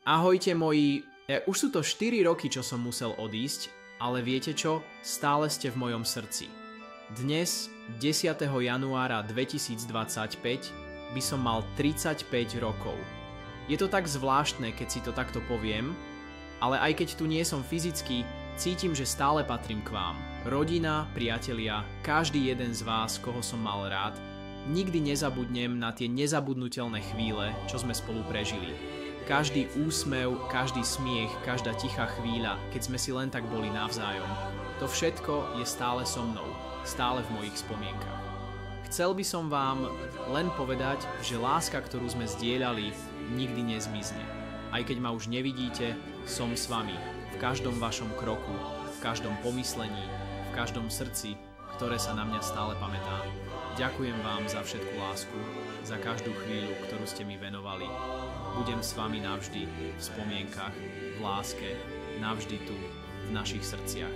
Ahojte moji, už sú to 4 roky, čo som musel odísť, ale viete čo? Stále ste v mojom srdci. Dnes, 10. januára 2025, by som mal 35 rokov. Je to tak zvláštne, keď si to takto poviem, ale aj keď tu nie som fyzicky, cítim, že stále patrím k vám. Rodina, priatelia, každý jeden z vás, koho som mal rád, nikdy nezabudnem na tie nezabudnutelné chvíle, čo sme spolu prežili. Každý úsmev, každý smiech, každá tichá chvíľa, keď sme si len tak boli navzájom. To všetko je stále so mnou, stále v mojich spomienkach. Chcel by som vám len povedať, že láska, ktorú sme zdieľali, nikdy nezmizne. Aj keď ma už nevidíte, som s vami v každom vašom kroku, v každom pomyslení, v každom srdci, ktoré sa na mňa stále pamätá. Ďakujem vám za všetku lásku, za každú chvíľu, ktorú ste mi venovali. Budem s vami navždy v spomienkach, v láske, navždy tu, v našich srdciach.